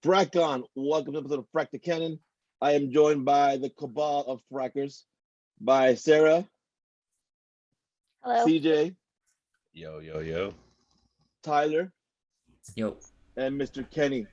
Frack on. Welcome to the episode of Frack the Canon. I am joined by the cabal of frackers, by Sara, Hello. CJ, Yo. Tyler, Yo. and Mr. Kenny.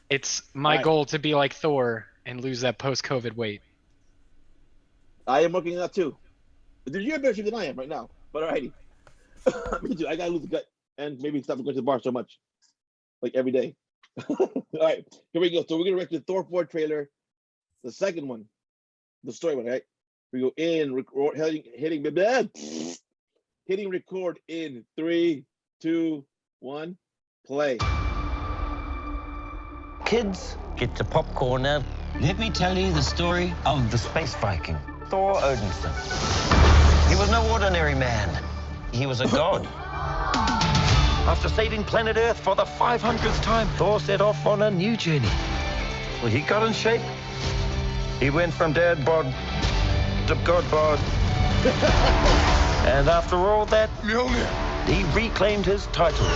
It's my goal to be like Thor and lose that post-COVID weight. I am working out too. Dude, you're better shape than I am right now. But alrighty. Me too. I gotta lose the gut and maybe stop going to the bar so much. Like every day. All right, here we go. So we're gonna react to the Thor 4 trailer, the second one, the story one, right? We go in, hitting record in 3, 2, 1, play. Kids, get your popcorn now. Let me tell you the story of the space Viking, Thor Odinson. He was no ordinary man. He was a god. After saving planet Earth for the 500th time, Thor set off on a new journey. Well, he got in shape. He went from dad bod to god bod. And after all that, he reclaimed his title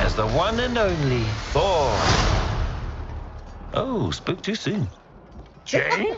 as the one and only Thor. Oh, spoke too soon. Jane?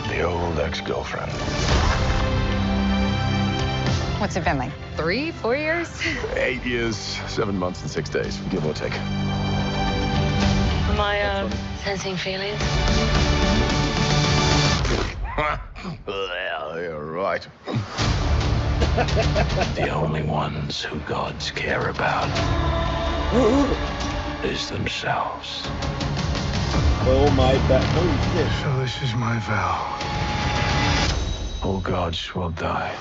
The old ex-girlfriend. What's it been, like 3, 4 years? 8 years, 7 months and 6 days, give or take. Am I sensing feelings? Well, you're right. The only ones who gods care about is themselves. Oh my god. Holy shit. So this is my vow. All gods will die.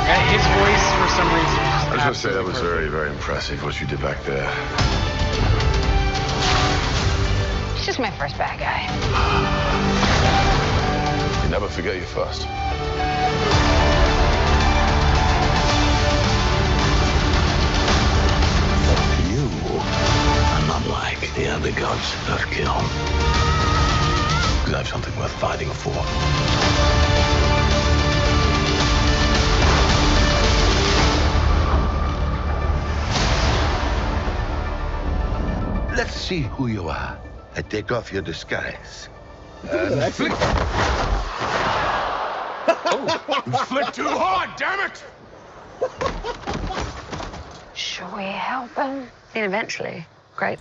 His voice, for some reason, I was gonna say that was very, very impressive what you did back there. He's just my first bad guy. You never forget your first. You are not like the other gods of kill. Because I have something worth fighting for. Let's see who you are. I take off your disguise. Flick. Oh, you flicked too hard, damn it! Should we help him? And eventually, grape.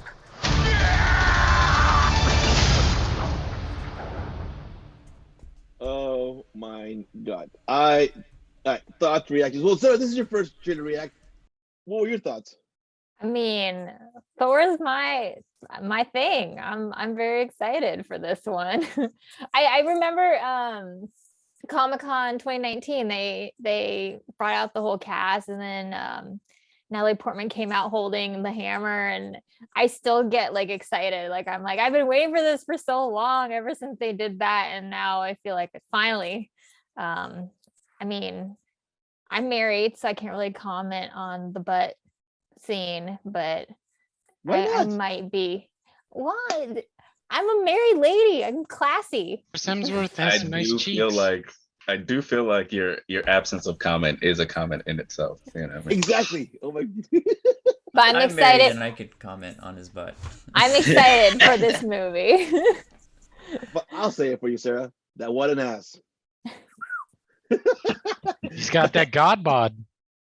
Oh my god. All right, thoughts, reactions. Well, Sarah, this is your first trailer react. What were your thoughts? I mean, Thor's my thing. I'm very excited for this one. I remember Comic-Con 2019. They brought out the whole cast, and then Natalie Portman came out holding the hammer, and I still get like excited. Like I'm like, I've been waiting for this for so long, ever since they did that, and now I feel like it's finally. I mean, I'm married, so I can't really comment on the butt scene, but I might be. What? I'm a married lady. I'm classy. Chris Hemsworth has some nice cheeks. I do feel like your absence of comment is a comment in itself. You know. Exactly. Oh my. But I'm married excited. and I could comment on his butt. I'm excited for this movie. But I'll say it for you, Sarah. That what an ass. He's got that god bod.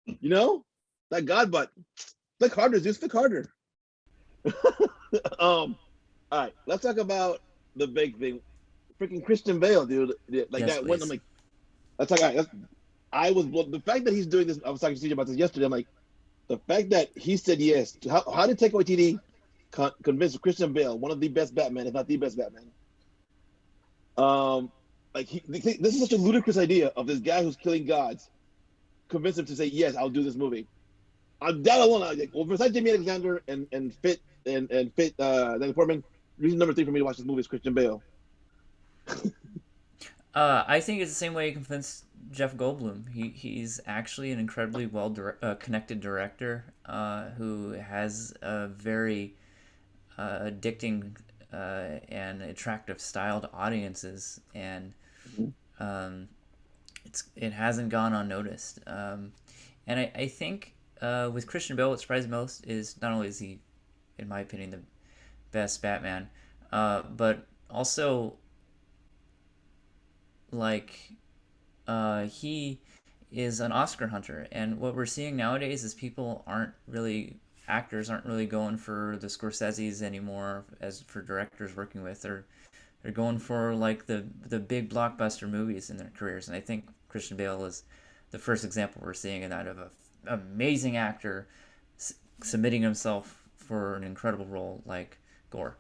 You know that god butt. Flick harder, Zeus. Flick harder. All right, let's talk about the big thing. Freaking Christian Bale, dude. Like Yes, that one. please. I'm like, that's like, all right, I was the fact that he's doing this. I was talking to CJ about this yesterday. I'm like, the fact that he said yes. How did Taika Waititi convince Christian Bale, one of the best Batman, if not the best Batman? Like this is such a ludicrous idea of this guy who's killing gods. Convince him to say yes, I'll do this movie. I'm that alone. Like, well, besides Jamie Alexander and Fit Natalie Portman, reason number 3 for me to watch this movie is Christian Bale. I think it's the same way you convince Jeff Goldblum. He's actually an incredibly connected director who has a very addicting and attractive style to audiences, and it hasn't gone unnoticed. And I think with Christian Bale, what surprised me most is not only is he, in my opinion, the best Batman, but also like he is an Oscar hunter. And what we're seeing nowadays is actors aren't really going for the Scorseses anymore as for directors working with. They're going for like the big blockbuster movies in their careers. And I think Christian Bale is the first example we're seeing of that, of an amazing actor submitting himself for an incredible role like Gore.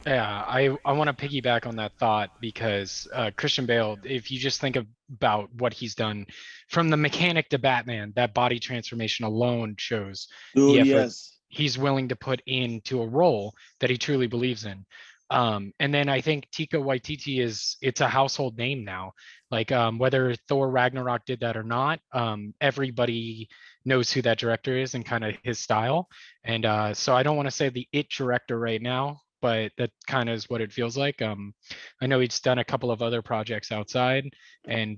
Yeah, I want to piggyback on that thought because Christian Bale, if you just think about what he's done from the mechanic to Batman, that body transformation alone shows the Dude, effort yes. he's willing to put into a role that he truly believes in. And then I think Taika Waititi it's a household name now. Like whether Thor Ragnarok did that or not, everybody knows who that director is and kind of his style. And so I don't want to say the it director right now, but that kind of is what it feels like. I know he's done a couple of other projects outside, and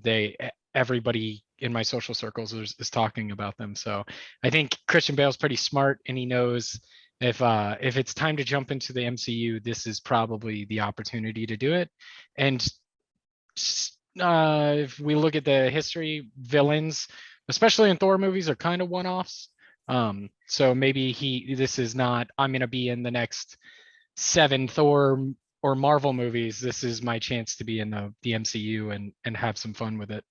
everybody in my social circles is talking about them. So I think Christian Bale's pretty smart, and he knows if it's time to jump into the MCU, this is probably the opportunity to do it. And if we look at the history, villains, especially in Thor movies, are kind of one-offs. So maybe this is not, I'm going to be in the next 7 Thor or Marvel movies. This is my chance to be in the MCU and have some fun with it.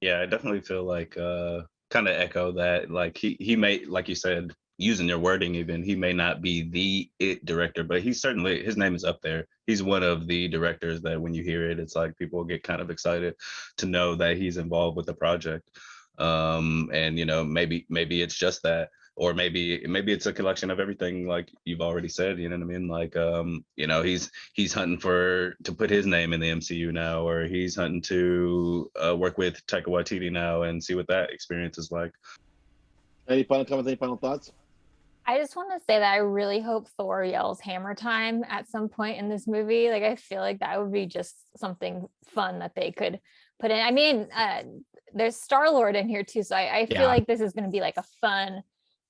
Yeah, I definitely feel like kind of echo that. Like he may, like you said, using your wording even, he may not be the it director, but he's certainly, his name is up there. He's one of the directors that when you hear it, it's like people get kind of excited to know that he's involved with the project. And maybe it's just that, or maybe it's a collection of everything, like you've already said. You know what I mean? Like he's hunting to put his name in the MCU now, or he's hunting to work with Taika Waititi now and see what that experience is like. Any final comments? Any final thoughts? I just want to say that I really hope Thor yells hammer time at some point in this movie. Like, I feel like that would be just something fun that they could put in. I mean, there's Star-Lord in here too. So I feel like this is going to be like a fun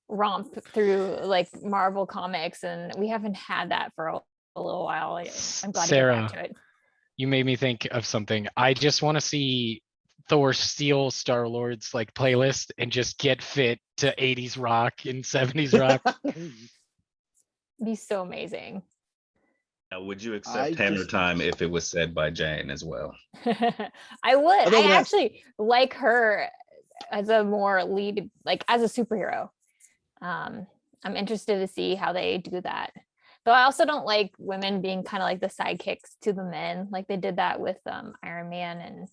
romp through like Marvel comics. And we haven't had that for a little while. I'm glad Sarah, to get back to it. You made me think of something. I just want to see Thor steal Star-Lord's like playlist and just get fit to 80s rock and 70s rock. Be so amazing. Now, would you accept Hammer Time if it was said by Jane as well? I would. I actually like her as a more lead, like as a superhero. I'm interested to see how they do that. Though I also don't like women being kind of like the sidekicks to the men, like they did that with Iron Man and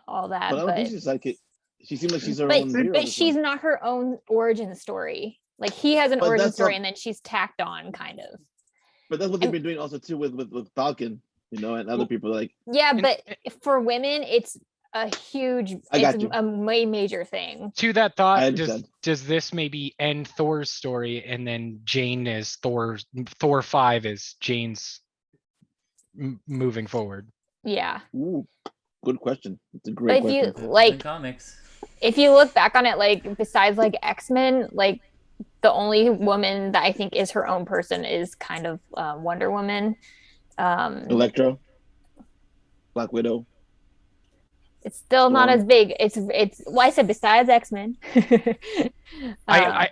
all that. But I don't think she's a sidekick. She seems like she's her own hero. But she's not her own origin story. Like he has an origin story, and then she's tacked on, kind of. But that's what they've been doing also too with Falcon, and other people like. Yeah, but for women, it's a huge, it's a major thing. To that thought, does this maybe end Thor's story, and then Jane is Thor 5 is Jane's moving forward? Yeah. Ooh, good question. It's a great question. If you like comics, if you look back on it, like besides like X-Men, like the only woman that I think is her own person is kind of Wonder Woman, Electro, Black Widow. It's still not as big. It's well, I said besides X-Men. I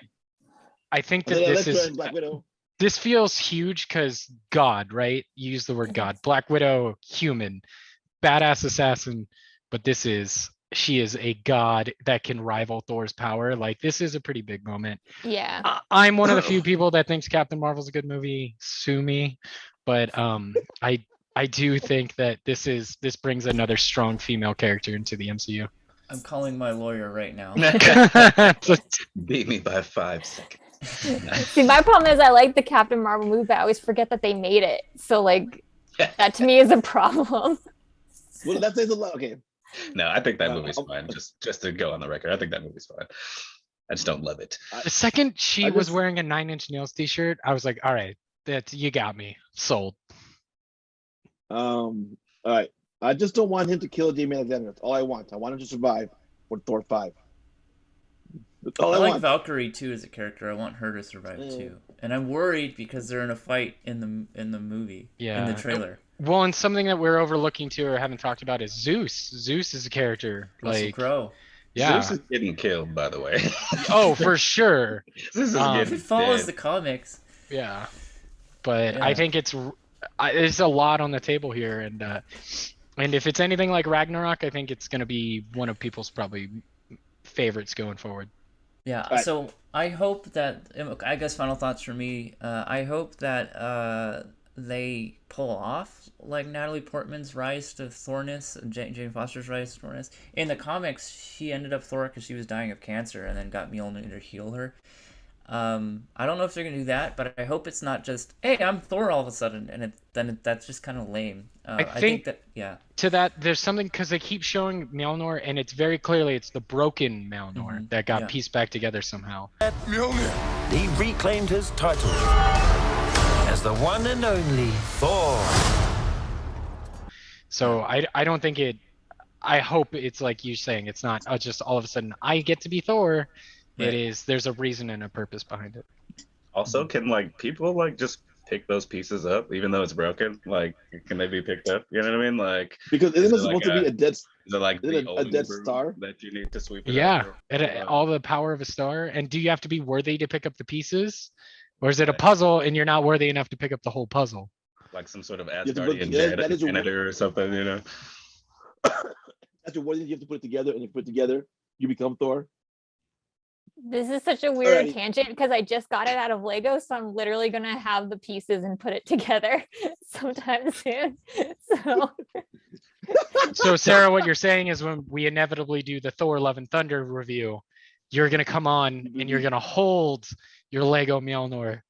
think that this feels huge because God, right? You use the word God. Black Widow, human, badass assassin, but she is a god that can rival Thor's power. Like, this is a pretty big moment. Yeah. I'm one of the few people that thinks Captain Marvel's a good movie. Sue me, but I do think that this brings another strong female character into the MCU. I'm calling my lawyer right now. Beat me by 5 seconds. See, my problem is I like the Captain Marvel movie, but I always forget that they made it. So like that to me is a problem. Well, that says a lot. Okay. No, I think that movie's fine. Just to go on the record, I think that movie's fine. I just don't love it. The second she was wearing a 9 Inch Nails t-shirt, I was like, all right, you got me sold. All right. I just don't want him to kill Jamie Alexander. That's all I want. I want him to survive for Thor 5. That's all I I like want. Valkyrie too as a character. I want her to survive too. And I'm worried because they're in a fight in the movie. Yeah. In the trailer. Well, and something that we're overlooking too or haven't talked about is Zeus. Zeus is a character. Russell Like, Crowe. yeah. Zeus is getting killed, by the way. Oh, for sure. Zeus is If getting It follows dead. the comics. Yeah. But Yeah. I think there's a lot on the table here, and if it's anything like Ragnarok, I think it's going to be one of people's probably favorites going forward. Yeah, Right. so I hope that, I guess final thoughts for me, I hope that they pull off like Natalie Portman's rise to Thorness, Jane Foster's rise to Thorness. In the comics, she ended up Thor because she was dying of cancer and then got Mjolnir to heal her. I don't know if they're gonna do that, but I hope it's not just, hey, I'm Thor all of a sudden, and that's just kind of lame. I think that, yeah. To that, there's something because they keep showing Mjolnir, and it's very clearly it's the broken Mjolnir that got pieced back together somehow. He reclaimed his title as the one and only Thor. So I don't think it. I hope it's like you saying. It's not just all of a sudden I get to be Thor. Right. It is. There's a reason and a purpose behind it. Also, can like people like just pick those pieces up, even though it's broken? Like, can they be picked up? You know what I mean? Like, Because isn't is it it supposed like to be a dead? is it like Isn't the it a dead broom star? that you need to sweep it Yeah, up? all the power of a star. And do you have to be worthy to pick up the pieces, or is it a puzzle and you're not worthy enough to pick up the whole puzzle? Like some sort of have to put- Asgardian that is a- janitor or something, you know? That's your wording. You have to put it together, and you put it together, you become Thor. This is such a weird Alrighty. tangent because I just got it out of Lego, so I'm literally gonna have the pieces and put it together sometime soon. So So Sarah, what you're saying is when we inevitably do the Thor: Love and Thunder review, you're gonna come on and you're gonna hold your Lego Mjolnir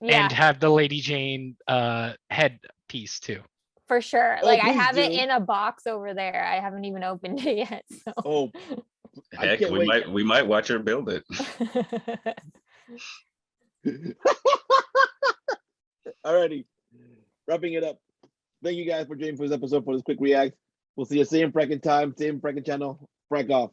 yeah, and have the Lady Jane head piece too. for sure. Oh, Like I please have it do. in a box over there. I haven't even opened it yet. So Oh, I Heck, can't wait. we might watch her build it. Alrighty, wrapping it up. Thank you guys for joining for this episode for this quick react. We'll see you same fracking time, same fracking channel. Frack off.